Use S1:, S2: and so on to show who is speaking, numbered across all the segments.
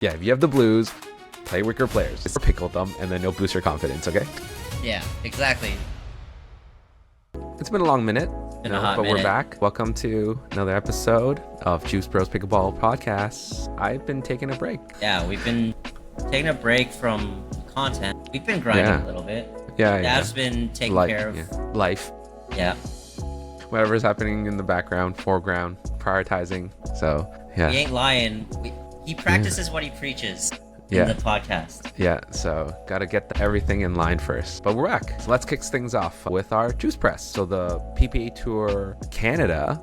S1: Yeah, if you have the blues, play with your players. Just pickle them, and then you'll boost your confidence, okay?
S2: Yeah, exactly.
S1: It's been a long minute,
S2: Been a hot
S1: but
S2: minute.
S1: we're back. Welcome to another episode of Juice Bros Pickleball Podcast. I've been taking a break.
S2: Yeah, we've been taking a break from content. We've been grinding a little bit. Dad's been taking care of
S1: life.
S2: Yeah.
S1: Whatever's happening in the background, foreground, prioritizing. So, yeah.
S2: He ain't lying. He practices what he preaches in the podcast.
S1: Yeah, so gotta get everything in line first. But we're back. So let's kick things off with our Juice Press. So the PPA Tour Canada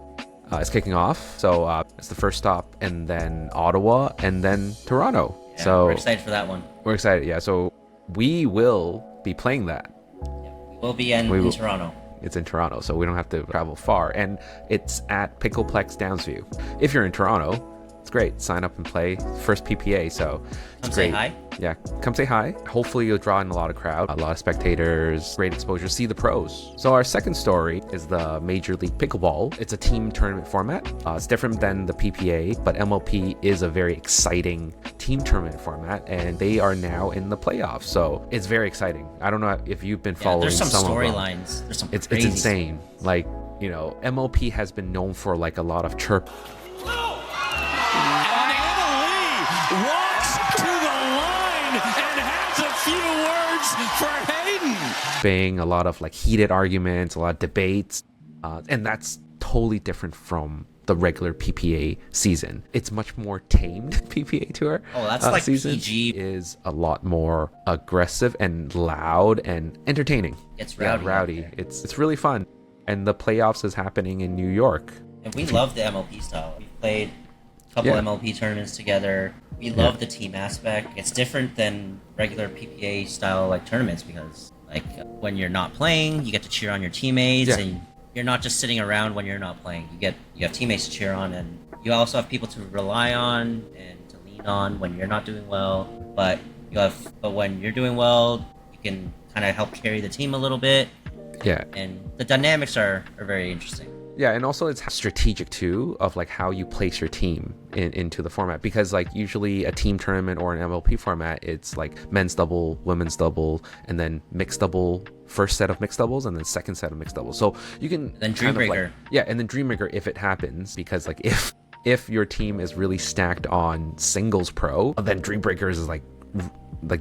S1: is kicking off. So it's the first stop, and then Ottawa, and then Toronto.
S2: Yeah,
S1: so
S2: we're excited for that one.
S1: We're excited, yeah. So we will be playing that.
S2: Yeah, we'll be in Toronto.
S1: It's in Toronto, so we don't have to travel far. And it's at Pickleplex Downsview. If you're in Toronto, it's great. Sign up and play. First PPA, so it's great.
S2: Say hi.
S1: Yeah, come say hi. Hopefully you'll draw in a lot of crowd, a lot of spectators, great exposure, see the pros. So our second story is the Major League Pickleball. It's a team tournament format. It's different than the PPA, but MLP is a very exciting team tournament format, and they are now in the playoffs. So it's very exciting. I don't know if you've been following
S2: there's some
S1: storylines.
S2: There's some
S1: It's
S2: crazy
S1: insane. Like, you know, MLP has been known for like a lot of chirp. Being a lot of like heated arguments, a lot of debates, and that's totally different from the regular PPA season. It's much more tamed. PPA Tour
S2: like
S1: season
S2: PG.
S1: is a lot more aggressive and loud and entertaining.
S2: It's rowdy.
S1: It's really fun, and the playoffs is happening in New York.
S2: And we love the MLP style. We've played a couple MLP tournaments together. We love the team aspect. It's different than regular PPA style like tournaments because like when you're not playing, you get to cheer on your teammates, and you're not just sitting around when you're not playing. You have teammates to cheer on, and you also have people to rely on and to lean on when you're not doing well. But when you're doing well, you can kind of help carry the team a little bit.
S1: Yeah.
S2: And the dynamics are very interesting.
S1: Yeah, and also it's strategic too of like how you place your team into the format, because like usually a team tournament or an MLP format, it's like men's double, women's double, and then mixed double, first set of mixed doubles, and then second set of mixed doubles. So you can
S2: then Dreambreaker.
S1: And then Dreambreaker if it happens, because like if your team is really stacked on singles pro, then Dreambreakers is like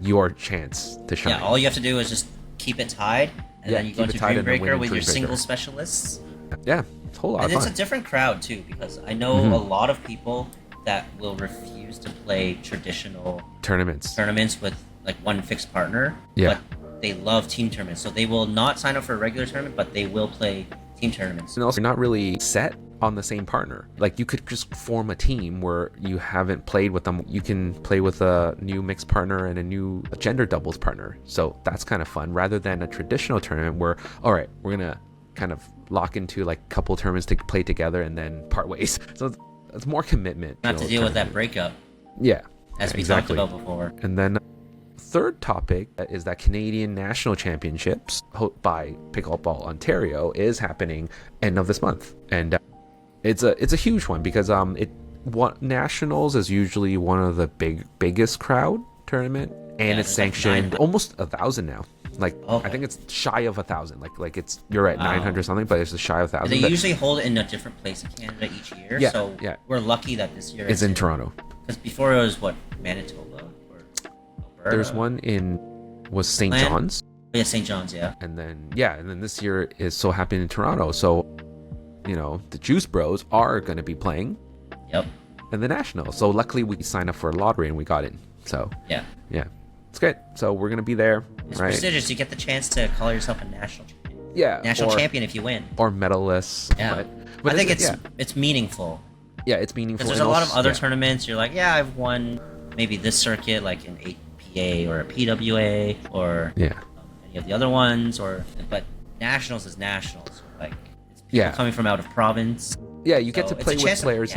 S1: your chance to shine.
S2: Yeah, all you have to do is just keep it tied, and then you go into Dreambreaker with your singles specialists.
S1: Yeah, it's a whole lot of fun.
S2: And it's a different crowd too, because I know a lot of people that will refuse to play traditional
S1: tournaments
S2: with like one fixed partner.
S1: Yeah.
S2: But they love team tournaments, so they will not sign up for a regular tournament, but they will play team tournaments.
S1: And also, you're not really set on the same partner. Like you could just form a team where you haven't played with them. You can play with a new mixed partner and a new gender doubles partner. So that's kind of fun, rather than a traditional tournament where, all right, we're gonna kind of lock into like a couple tournaments to play together and then part ways. So it's more commitment.
S2: Not to deal with that breakup.
S1: Yeah.
S2: As we talked about before.
S1: And then third topic is that Canadian National Championships by Pickleball Ontario is happening end of this month. And it's a huge one because nationals is usually one of the biggest crowd tournament, and it's sanctioned almost 1,000 now. Like I think it's shy of 1,000. Like it's you're at 900 something, but it's just shy of 1,000.
S2: They usually hold it in a different place in Canada each year.
S1: Yeah,
S2: so we're lucky that this year
S1: it's in Toronto.
S2: Because before it was Manitoba or Alberta.
S1: There's one was St. John's.
S2: Yeah, St. John's, yeah.
S1: And then this year is so happening in Toronto. So, you know, the Juice Bros are going to be playing.
S2: Yep.
S1: In the national. So luckily we signed up for a lottery and we got in. So yeah. It's great. So we're going to be there.
S2: It's prestigious. You get the chance to call yourself a national champion.
S1: Yeah.
S2: National champion if you win.
S1: Or medalist.
S2: Yeah. But I think it's meaningful.
S1: Yeah, it's meaningful.
S2: Because there's a lot of other tournaments. You're like, yeah, I've won maybe this circuit, like an APA or a PWA or any of the other ones. But nationals is nationals. Like, it's people coming from out of province.
S1: Yeah, you get to play with players.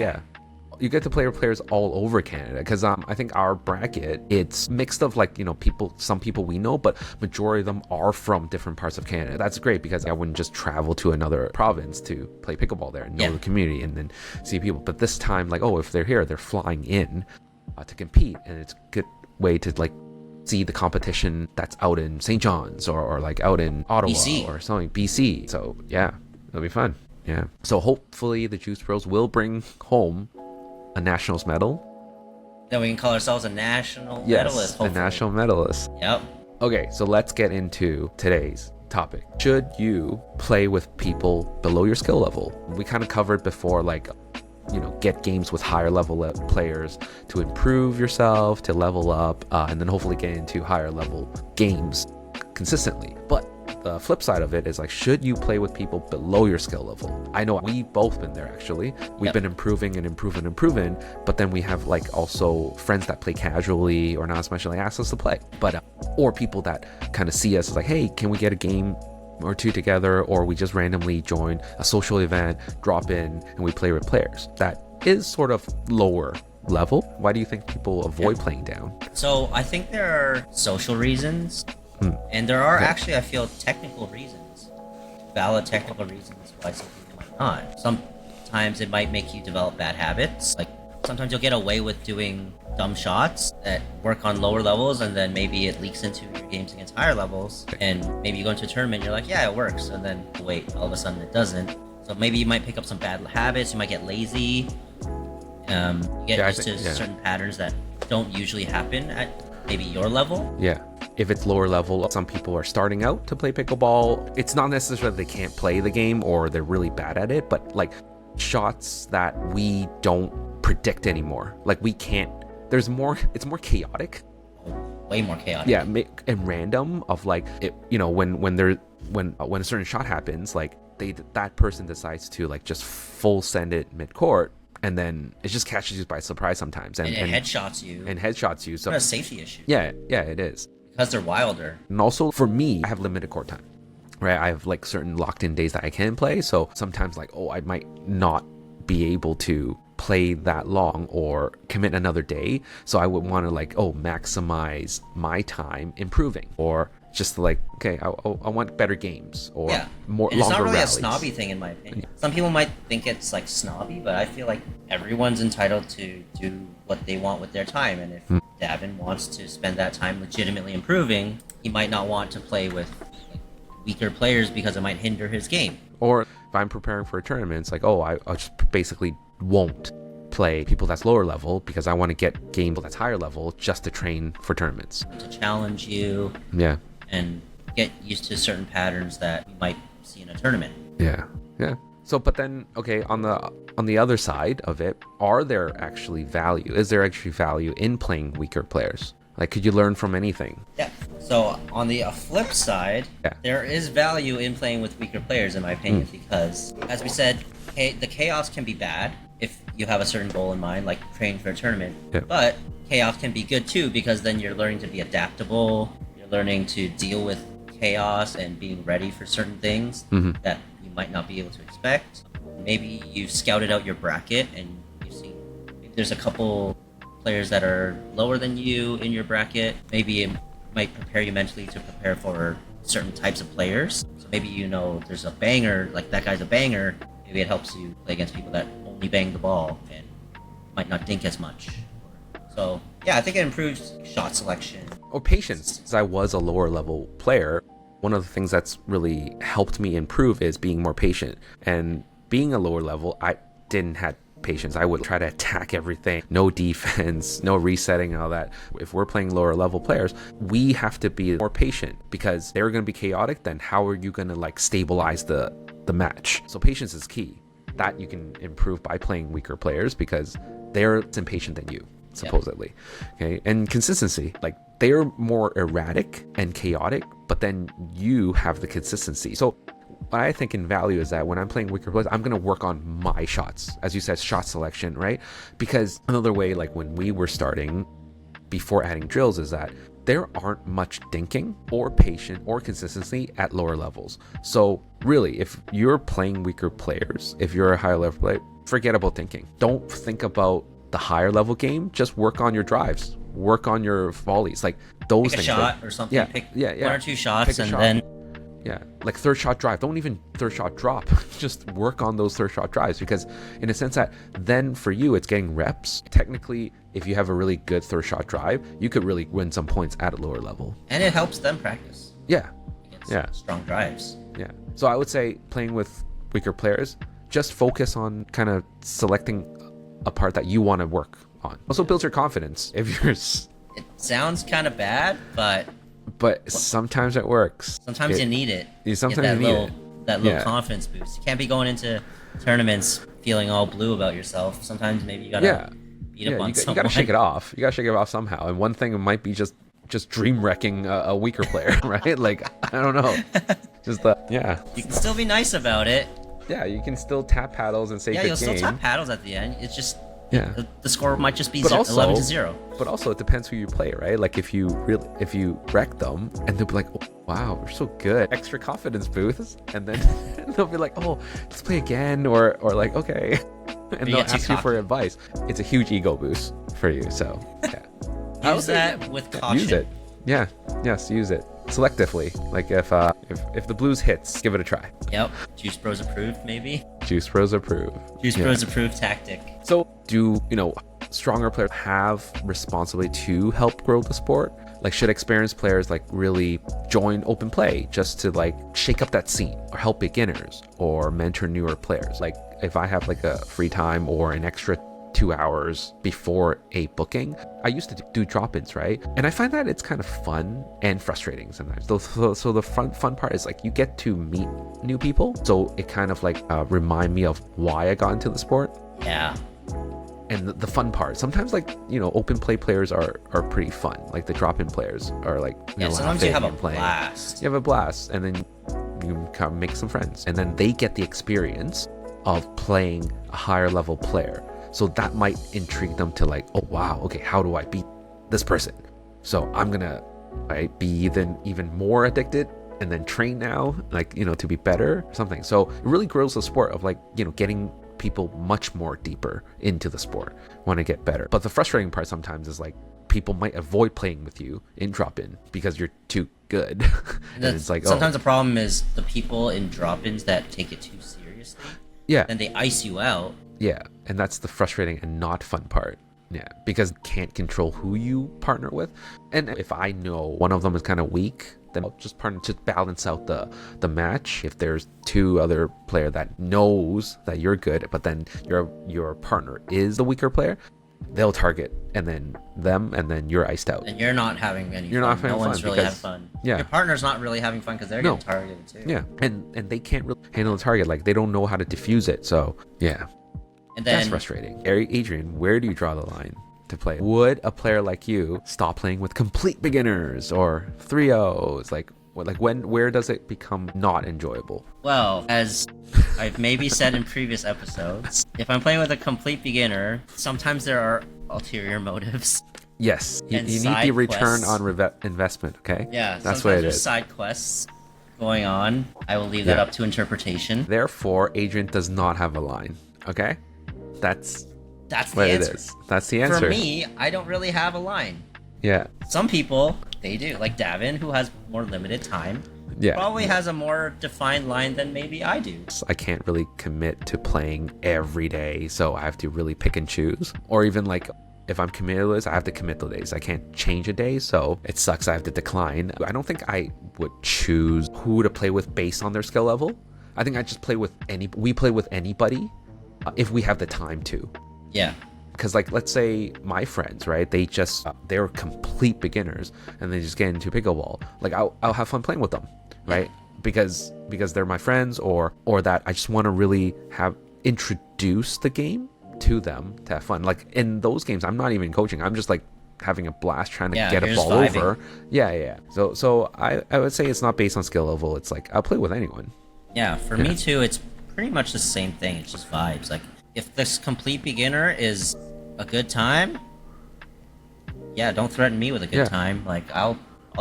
S1: You get to play with players all over Canada, because I think our bracket, it's mixed of like, you know, some people we know, but majority of them are from different parts of Canada. That's great, because I wouldn't just travel to another province to play pickleball there and know the community and then see people. But this time, like, if they're here, they're flying in. to compete, and it's a good way to like see the competition that's out in St. John's or like out in Ottawa
S2: BC.
S1: or something, BC. So yeah, it'll be fun. Yeah. So hopefully the Juice Bros will bring home a nationals medal.
S2: Then we can call ourselves a national
S1: Yes,
S2: medalist. Hopefully.
S1: a national medalist.
S2: Yep.
S1: Okay, so let's get into today's topic. Should you play with people below your skill level? We kind of covered before, like, you know, get games with higher level players to improve yourself, to level up, and then hopefully get into higher level games consistently. But the flip side of it is like, should you play with people below your skill level? I know we've both been there, actually. We've been improving, but then we have like also friends that play casually or not as much, like ask us to play, but or people that kind of see us as like, hey, can we get a game or two together, or we just randomly join a social event, drop in, and we play with players. That is sort of lower level. Why do you think people avoid playing down?
S2: So I think there are social reasons, and there are actually, I feel, technical reasons, valid technical reasons why some people might not. Sometimes it might make you develop bad habits. Like sometimes you'll get away with doing dumb shots that work on lower levels, and then maybe it leaks into your games against higher levels, and maybe you go into a tournament, you're like, yeah, it works, and then wait, all of a sudden it doesn't. So maybe you might pick up some bad habits, you might get lazy, you get used to certain patterns that don't usually happen at maybe your level.
S1: Yeah. If it's lower level, some people are starting out to play pickleball. It's not necessarily they can't play the game or they're really bad at it, but like shots that we don't predict anymore. Like we can't, it's more chaotic.
S2: Way more chaotic.
S1: Yeah, and random of like, it, you know, when a certain shot happens, like that person decides to like just full send it mid court, and then it just catches you by surprise sometimes, and
S2: headshots you.
S1: So
S2: it's a safety issue.
S1: Yeah, it is.
S2: Because they're wilder.
S1: And also for me, I have limited court time, right? I have like certain locked in days that I can play. So sometimes like, I might not be able to play that long or commit another day. So I would want to like, maximize my time improving, or just like, okay, I want better games or more
S2: and
S1: longer rallies. It's not really
S2: a snobby thing in my opinion. Some people might think it's like snobby, but I feel like everyone's entitled to do what they want with their time. And if Davin wants to spend that time legitimately improving, he might not want to play with like weaker players because it might hinder his game.
S1: Or if I'm preparing for a tournament, it's like, I just basically won't play people that's lower level because I want to get games that's higher level just to train for tournaments.
S2: To challenge you.
S1: Yeah.
S2: And get used to certain patterns that you might see in a tournament.
S1: Yeah. So, but then, okay, on the other side of it, is there actually value in playing weaker players? Like, could you learn from anything?
S2: Yeah. So on the flip side, there is value in playing with weaker players, in my opinion, because, as we said, the chaos can be bad if you have a certain goal in mind, like training for a tournament. Yeah. But chaos can be good too, because then you're learning to be adaptable. You're learning to deal with chaos and being ready for certain things that you might not be able to expect. Maybe you've scouted out your bracket and you've seen maybe there's a couple players that are lower than you in your bracket. Maybe it might prepare you mentally to prepare for certain types of players. So maybe you know there's a banger, like that guy's a banger. Maybe it helps you play against people that only bang the ball and might not dink as much. So yeah, I think it improves shot selection.
S1: Or patience. Since I was a lower level player, one of the things that's really helped me improve is being more patient. And being a lower level, I didn't have patience. I would try to attack everything. No defense, no resetting, all that. If we're playing lower level players, we have to be more patient because they're going to be chaotic. Then how are you going to like stabilize the match? So patience is key. That you can improve by playing weaker players because they're less impatient than you, supposedly. Okay, and consistency, like they're more erratic and chaotic, but then you have the consistency. So what I think in value is that when I'm playing weaker players, I'm going to work on my shots, as you said, shot selection, right? Because another way, like when we were starting before adding drills, is that there aren't much dinking or patience or consistency at lower levels. So really, if you're playing weaker players, if you're a higher level player, forget about thinking. Don't think about the higher level game. Just work on your drives, work on your volleys, like those
S2: things.
S1: Pick
S2: a shot or something. Pick one or two shots and then.
S1: Yeah, like third shot drive. Don't even third shot drop. Just work on those third shot drives, because in a sense that then for you, it's getting reps. Technically, if you have a really good third shot drive, you could really win some points at a lower level.
S2: And it helps them practice.
S1: Yeah.
S2: Against strong drives.
S1: Yeah. So I would say playing with weaker players, just focus on kind of selecting a part that you want to work on. Also builds your confidence. If you're...
S2: It sounds kind of bad, but
S1: sometimes it works.
S2: Sometimes you need it.
S1: Sometimes you need it.
S2: That little confidence boost. You can't be going into tournaments feeling all blue about yourself. Sometimes maybe you gotta beat up on someone.
S1: You gotta shake it off. You gotta shake it off somehow. And one thing might be just dream wrecking a weaker player, right? Like, I don't know. Just
S2: You can still be nice about it.
S1: Yeah, you can still tap paddles and say good game.
S2: Yeah, you'll still tap paddles at the end. It's just
S1: the
S2: score might just be 11-0.
S1: But also, it depends who you play, right? Like if you wreck them, and they'll be like, oh, "Wow, you're so good!" Extra confidence boost, and then they'll be like, "Oh, let's play again," or like, "Okay," and they'll ask you for advice. It's a huge ego boost for you. So
S2: use that with caution.
S1: Use it. Yeah. Yes, use it selectively. Like if the blues hits, give it a try.
S2: Yep. Juice Bros approved, maybe.
S1: Juice Bros approved.
S2: Juice Bros approved tactic.
S1: So do stronger players have responsibility to help grow the sport? Like, should experienced players like really join open play just to like shake up that scene, or help beginners, or mentor newer players? Like, if I have like a free time or an extra 2 hours before a booking, I used to do drop-ins, right? And I find that it's kind of fun and frustrating sometimes. So the fun part is like you get to meet new people, so it kind of like remind me of why I got into the sport.
S2: Yeah.
S1: And the fun part, sometimes like open play players are pretty fun. Like the drop-in players are like
S2: sometimes you have a blast.
S1: You have a blast, and then you kind of make some friends, and then they get the experience of playing a higher level player. So that might intrigue them to like, oh wow, okay, how do I beat this person? So I'm gonna be even more addicted, and then train now, like to be better or something. So it really grows the sport of like getting people much more deeper into the sport, want to get better. But the frustrating part sometimes is like people might avoid playing with you in drop-in because you're too good. And it's like
S2: sometimes the problem is the people in drop-ins that take it too seriously.
S1: Yeah.
S2: And they ice you out.
S1: Yeah, and that's the frustrating and not fun part. Yeah, because you can't control who you partner with. And if I know one of them is kind of weak, then I'll just balance out the match. If there's two other player that knows that you're good, but then your partner is the weaker player, they'll target and then them, and then you're iced out.
S2: And you're not having any
S1: you're
S2: fun.
S1: Not having
S2: no
S1: fun
S2: one's really having fun.
S1: Yeah.
S2: Your partner's not really having fun because they're getting targeted too.
S1: Yeah, and they can't really handle the target. Like they don't know how to diffuse it. So yeah. And then, that's frustrating. Adrian, where do you draw the line to play? Would a player like you stop playing with complete beginners or 3-0s? Like where does it become not enjoyable?
S2: Well, as I've maybe said in previous episodes, if I'm playing with a complete beginner, sometimes there are ulterior motives.
S1: Yes, you need the return on investment, okay?
S2: Yeah,
S1: that's what it is.
S2: Side quests going on. I will leave that up to interpretation.
S1: Therefore, Adrian does not have a line, okay? That's
S2: what it is.
S1: That's the answer.
S2: For me, I don't really have a line.
S1: Yeah.
S2: Some people, they do. Like Davin, who has more limited time, probably has a more defined line than maybe I do.
S1: I can't really commit to playing every day, so I have to really pick and choose. Or even like, if I'm committed to this, I have to commit the days. I can't change a day, so it sucks. I have to decline. I don't think I would choose who to play with based on their skill level. I think I just play with we play with anybody. If we have the time to.
S2: Yeah.
S1: Because like, let's say my friends, right? They're complete beginners and they just get into pickleball. Like I'll have fun playing with them, right? Because they're my friends, or that I just want to really introduce the game to them to have fun. Like in those games, I'm not even coaching. I'm just like having a blast trying to get a ball over. Yeah. So I would say it's not based on skill level. It's like I'll play with anyone.
S2: Yeah, for me too, it's pretty much the same thing. It's just vibes. Like if this complete beginner is a good time, don't threaten me with a good time. Like I'll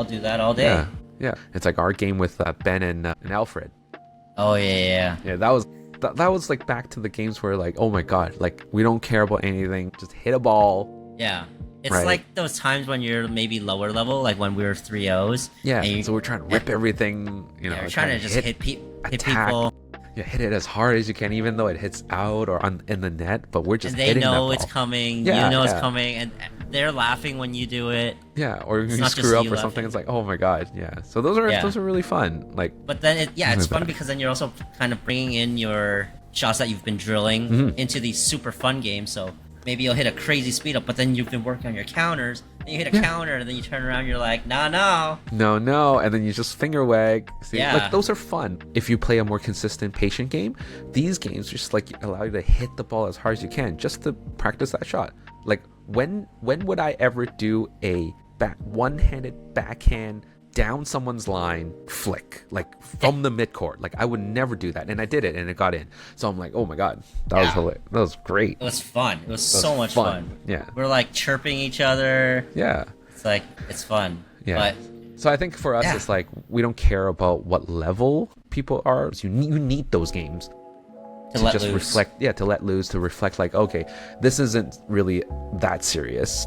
S2: do that all day.
S1: Yeah. It's like our game with Ben and Alfred.
S2: Oh yeah.
S1: That was like back to the games where like, oh my god, like we don't care about anything, just hit a ball.
S2: Yeah. It's like those times when you're maybe lower level, like when we were 3-0s.
S1: Yeah. So we're trying to rip everything.
S2: We're trying to just hit people.
S1: Yeah, hit it as hard as you can, even though it hits out or in the net. But we're just
S2: and they
S1: hitting that
S2: know
S1: ball.
S2: it's coming.
S1: Yeah,
S2: you know
S1: yeah.
S2: it's coming, and they're laughing when you do it.
S1: Yeah, or
S2: It's
S1: you
S2: not
S1: screw
S2: just
S1: up
S2: you
S1: or something.
S2: laughing.
S1: It's like, oh my god, yeah. So those are really fun. Like,
S2: But then it's fun
S1: that.
S2: because then you're also kind of bringing in your shots that you've been drilling
S1: Mm-hmm.
S2: into these super fun games. So maybe you'll hit a crazy speed up, but then you've been working on your counters. Then you hit a counter, and then you turn around, and you're like, no,
S1: no, and then you just finger wag. See,
S2: Yeah.
S1: like those are fun. If you play a more consistent, patient game, these games just like allow you to hit the ball as hard as you can, just to practice that shot. Like when would I ever do a one-handed backhand down someone's line flick, like from the midcourt? Like I would never do that, and I did it, and it got in. So I'm like, oh my god, that was hilarious. That was great.
S2: It was fun. It was so much fun.
S1: Yeah.
S2: We're like chirping each other.
S1: Yeah.
S2: It's like, it's fun.
S1: Yeah.
S2: But
S1: So I think for us, it's like we don't care about what level people are. So you need those games
S2: to let
S1: just
S2: loose.
S1: reflect. Yeah, to let loose, to reflect. Like, okay, this isn't really that serious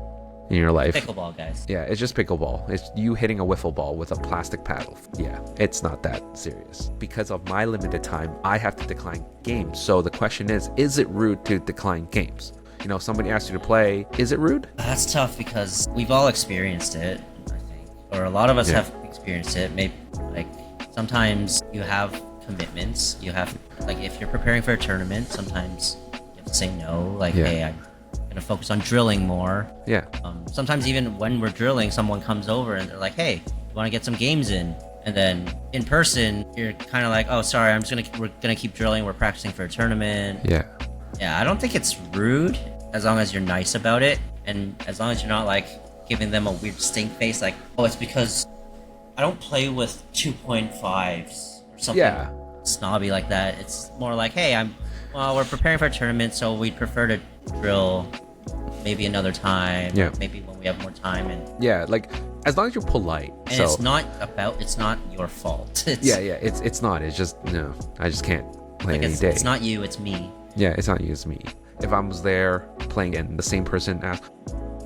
S1: in your life.
S2: Pickleball, guys.
S1: Yeah, it's just pickleball. It's you hitting a wiffle ball with a plastic paddle. Yeah, it's not that serious. Because of my limited time, I have to decline games. So the question is it rude to decline games? You know, somebody asks you to play, is it rude?
S2: That's tough because we've all experienced it, I think. Or a lot of us have experienced it. Maybe, like, sometimes you have commitments. You have, like, if you're preparing for a tournament, sometimes you have to say no. Like, hey, I'm going to focus on drilling more.
S1: Yeah.
S2: Sometimes even when we're drilling, someone comes over and they're like, hey, you want to get some games in? And then in person, you're kind of like, oh, sorry, we're gonna keep drilling. We're practicing for a tournament.
S1: Yeah.
S2: Yeah, I don't think it's rude as long as you're nice about it, and as long as you're not like giving them a weird stink face, like, oh, it's because I don't play with 2.5s or something snobby like that. It's more like, hey, we're preparing for a tournament, so we'd prefer to drill maybe another time.
S1: Yeah.
S2: Maybe when we have more time, and
S1: Yeah, like as long as you're polite.
S2: and
S1: so
S2: it's not your fault. It's,
S1: it's not. It's just no. I just can't play
S2: like
S1: any
S2: it's,
S1: day.
S2: it's not you, it's me.
S1: Yeah, it's not you, it's me. If I was there playing and the same person asked,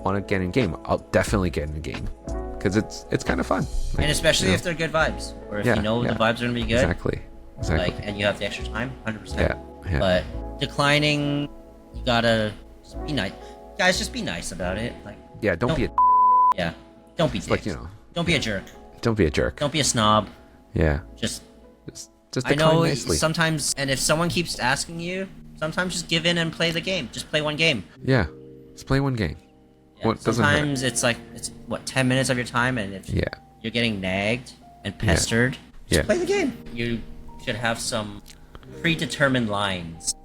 S1: want to get in game, I'll definitely get in a game because it's kind of fun. Like,
S2: And especially
S1: you know,
S2: if they're good vibes, or if
S1: Yeah,
S2: you know the vibes are gonna be good.
S1: exactly.
S2: Like, and you have the extra time, 100%.
S1: Yeah.
S2: But declining, you gotta just be nice. Guys, just be nice about it. Like,
S1: Yeah, don't be a
S2: yeah, don't be
S1: like,
S2: dicks.
S1: you know,
S2: Don't be a jerk.
S1: don't be a jerk.
S2: Don't be a snob.
S1: Yeah.
S2: Just
S1: Just
S2: I
S1: decline
S2: know
S1: nicely.
S2: sometimes, and if someone keeps asking you, sometimes just give in and play the game. Just play one game.
S1: Yeah. Just play one game.
S2: Yeah,
S1: What doesn't hurt.
S2: sometimes it's like it's what 10 minutes of your time, and if
S1: Yeah.
S2: you're getting nagged and pestered, just
S1: Yeah.
S2: play the game. You should have some predetermined lines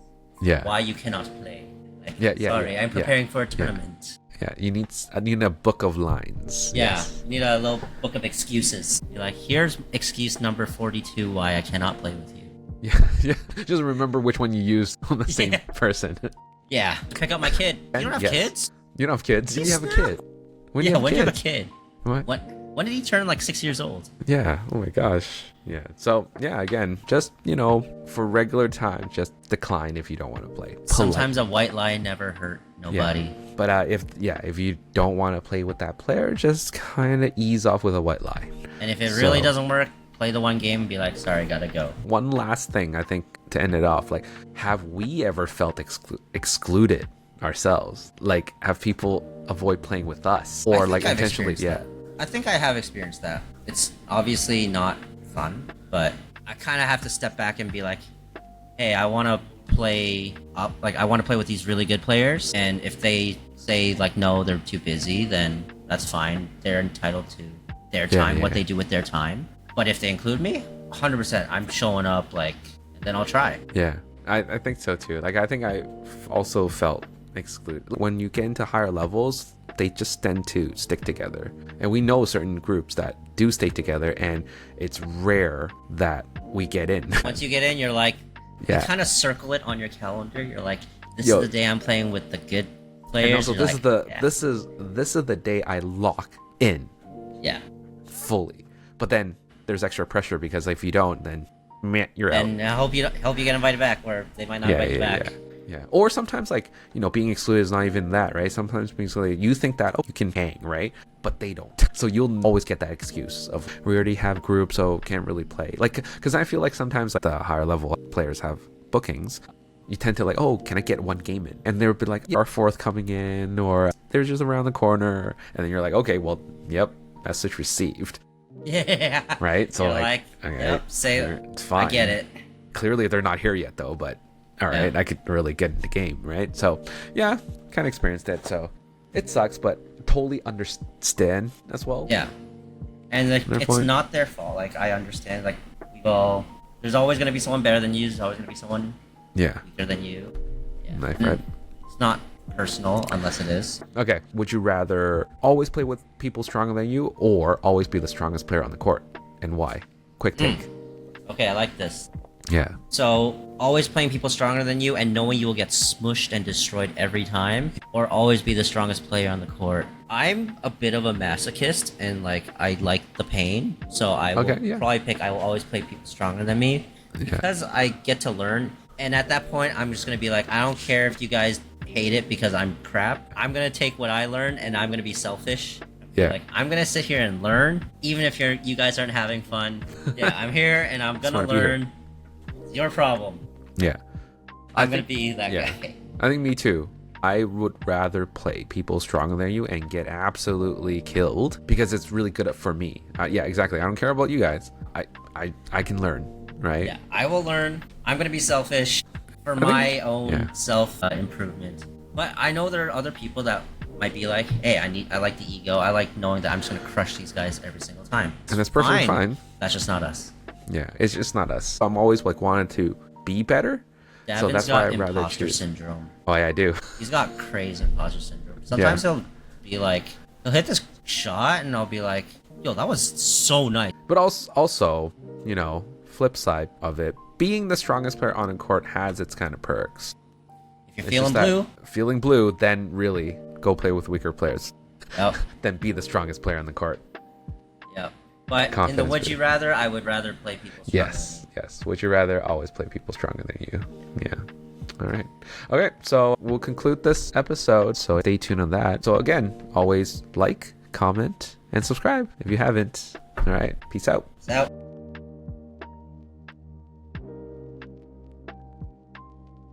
S1: Yeah.
S2: why you cannot play. Like,
S1: Yeah,
S2: sorry,
S1: yeah,
S2: I'm preparing for a tournament.
S1: Yeah. I need a book of lines.
S2: Yeah,
S1: Yes.
S2: you need a little book of excuses. You're like, here's excuse number 42 why I cannot play with you.
S1: Yeah. Yeah. Just remember which one you used on the same person.
S2: Yeah, pick up my kid. You don't have
S1: Yes.
S2: kids?
S1: You don't have kids. You have a
S2: Snap.
S1: kid. When
S2: Yeah,
S1: you have
S2: when you have a
S1: kids.
S2: kid.
S1: What?
S2: When did he turn like 6 years old?
S1: Yeah. Oh my gosh. Yeah. So yeah, again, just for regular time, just decline if you don't want to play.
S2: Sometimes a white lie never hurt nobody.
S1: Yeah. But if you don't want to play with that player, just kind of ease off with a white lie.
S2: And if it really
S1: So-
S2: doesn't work, play the one game and be like, sorry, gotta go.
S1: One last thing, I think, to end it off, like, have we ever felt excluded ourselves? Like, have people avoid playing with us,
S2: I
S1: or
S2: think
S1: like
S2: I've
S1: intentionally?
S2: experienced
S1: Yeah.
S2: that. I think I have experienced that. It's obviously not fun, but I kind of have to step back and be like, hey, I want to play up. Like, I want to play with these really good players, and if they say like no, they're too busy, then that's fine. They're entitled to their time, what they do with their time. But if they include me, 100%, I'm showing up. Like, and then I'll try.
S1: Yeah, I think so too. Like, I think I also felt excluded. When you get into higher levels, they just tend to stick together. And we know certain groups that do stay together, and it's rare that we get in.
S2: Once you get in, you're like,
S1: Yeah.
S2: you kind of circle it on your calendar. You're like, this
S1: Yo.
S2: is the day I'm playing with the good
S1: And
S2: players.
S1: also,
S2: You're
S1: this
S2: like,
S1: is the
S2: yeah.
S1: this is the day I lock in
S2: Yeah.
S1: fully. But then there's extra pressure because if you don't, then man, you're out.
S2: And I hope you get invited back, or they might not invite you back.
S1: Yeah. Or sometimes, like, being excluded is not even that, right? Sometimes being excluded, you think that, oh, you can hang, right? But they don't. So you'll always get that excuse of, we already have groups, so can't really play. Like, because I feel like sometimes, like, the higher level players have bookings. You tend to, like, oh, can I get one game in? And they'll be like, our fourth coming in, or they're just around the corner. And then you're like, okay, well, yep, message received.
S2: Yeah.
S1: Right? So,
S2: You're
S1: like, okay,
S2: yep, say
S1: it's fine.
S2: I get it.
S1: Clearly, they're not here yet, though, but all right, I could really get into the game, right? So, yeah, kind of experienced it. So, it sucks, but totally understand as well.
S2: Yeah. And like, it's not their fault. Like, I understand. Like, there's always going to be someone better than you. There's always going to be someone weaker than you. Yeah.
S1: Right.
S2: It's not personal unless it is.
S1: Okay. Would you rather always play with people stronger than you or always be the strongest player on the court? And why? Quick take.
S2: Okay, I like this.
S1: Yeah.
S2: So, always playing people stronger than you and knowing you will get smushed and destroyed every time, or always be the strongest player on the court. I'm a bit of a masochist, and like, I like the pain, so I will probably pick, I will always play people stronger than me, because I get to learn, and at that point, I'm just gonna be like, I don't care if you guys hate it because I'm crap. I'm gonna take what I learned, and I'm gonna be selfish.
S1: Yeah.
S2: Like, I'm gonna sit here and learn, even if you guys aren't having fun. Yeah, I'm here, and I'm gonna learn. Your problem.
S1: Yeah.
S2: I'm gonna be that guy.
S1: I think me too. I would rather play people stronger than you and get absolutely killed because it's really good for me. Yeah, exactly. I don't care about you guys. I can learn, right?
S2: Yeah, I will learn. I'm gonna be selfish for my own self improvement. But I know there are other people that might be like, hey, I like the ego. I like knowing that I'm just gonna crush these guys every single time.
S1: And that's perfectly fine.
S2: That's just not us.
S1: Yeah, it's just not us. I'm always like wanting to be better.
S2: Davin's
S1: so that's
S2: got
S1: why I'd rather
S2: imposter
S1: choose.
S2: syndrome.
S1: Oh yeah, I do.
S2: He's got crazy imposter syndrome. Sometimes he'll be like, he'll hit this shot and I'll be like, yo, that was so nice.
S1: But also, flip side of it, being the strongest player on a court has its kind of perks.
S2: If you're
S1: feeling blue, then really go play with weaker players.
S2: Yep.
S1: Then be the strongest player on the court.
S2: Yep. But in the would you rather, I would rather play people stronger.
S1: Yes. Would you rather always play people stronger than you? Yeah. All right. Okay, so we'll conclude this episode. So stay tuned on that. So again, always like, comment, and subscribe if you haven't. All right. Peace out.
S2: Peace out.